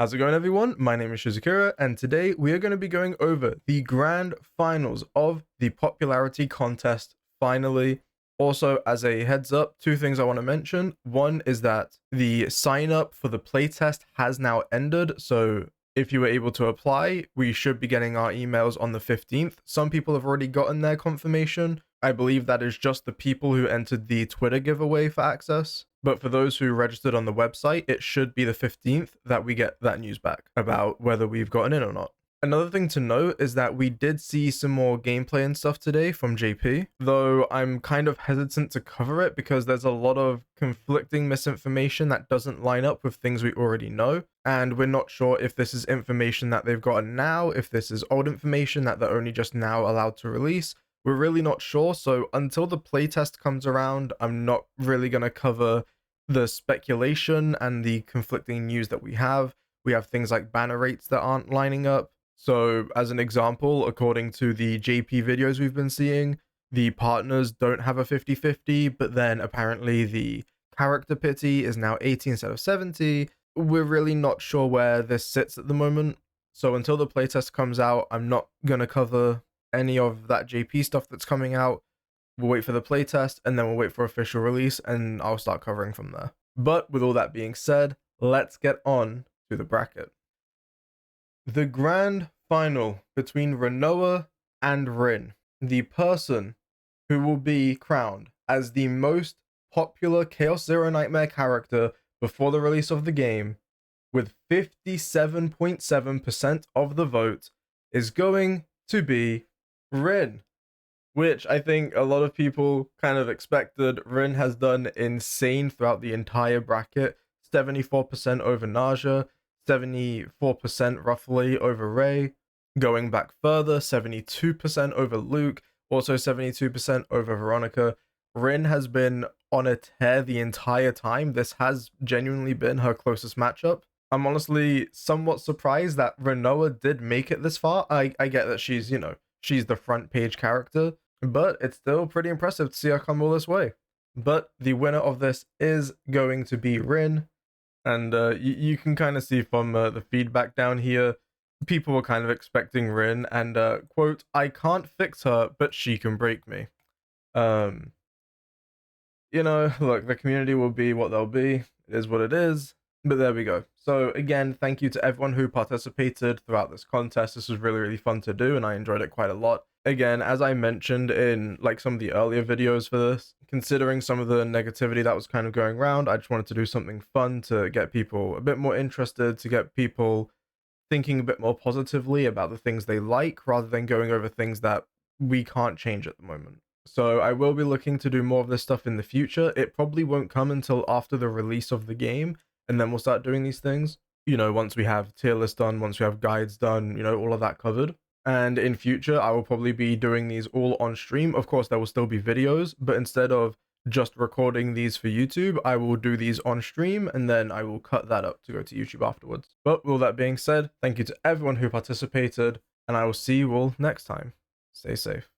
How's it going, everyone? My name is Shizukira, and today we are going to be going over the grand finals of the popularity contest finally. Also, as a heads up, two things I want to mention. One is that the sign up for the playtest has now ended, so if you were able to apply, we should be getting our emails on the 15th. Some people have already gotten their confirmation. I believe that is just the people who entered the Twitter giveaway for access. But for those who registered on the website, it should be the 15th that we get that news back about whether we've gotten in or not. Another thing to note is that we did see some more gameplay and stuff today from JP, though I'm kind of hesitant to cover it because there's a lot of conflicting misinformation that doesn't line up with things we already know, and we're not sure if this is information that they've gotten now, if this is old information that they're only just now allowed to release. We're really not sure, so until the playtest comes around, I'm not really going to cover the speculation and the conflicting news that we have. We have things like banner rates that aren't lining up. So, as an example, according to the JP videos we've been seeing, the partners don't have a 50-50, but then apparently the character pity is now 80 instead of 70. We're really not sure where this sits at the moment. So until the playtest comes out, I'm not going to cover any of that JP stuff that's coming out. We'll wait for the playtest, and then we'll wait for official release, and I'll start covering from there. But with all that being said, let's get on to the bracket. The grand final between Rinoa and Rin, the person who will be crowned as the most popular Chaos Zero Nightmare character before the release of the game, with 57.7% of the vote, is going to be Rin, which I think a lot of people kind of expected. Rin has done insane throughout the entire bracket. 74% over Naja, 74% roughly over Ray. Going back further, 72% over Luke, also 72% over Veronica. Rin has been on a tear the entire time. This has genuinely been her closest matchup. I'm honestly somewhat surprised that Rinoa did make it this far. I get that she's, she's the front page character, but it's still pretty impressive to see her come all this way. But the winner of this is going to be Rin, and you can kind of see from the feedback down here, people were kind of expecting Rin, and quote, "I can't fix her, but she can break me." Look, the community will be what they'll be. It is what it is. But there we go. So again, thank you to everyone who participated throughout this contest. This was really, really fun to do, and I enjoyed it quite a lot. Again, as I mentioned in some of the earlier videos for this, considering some of the negativity that was kind of going around, I just wanted to do something fun to get people a bit more interested, to get people thinking a bit more positively about the things they like, rather than going over things that we can't change at the moment. So I will be looking to do more of this stuff in the future. It probably won't come until after the release of the game, and then we'll start doing these things, once we have tier list done, once we have guides done, all of that covered. And in future, I will probably be doing these all on stream. Of course, there will still be videos, but instead of just recording these for YouTube, I will do these on stream, and then I will cut that up to go to YouTube afterwards. But with all that being said, thank you to everyone who participated, and I will see you all next time. Stay safe.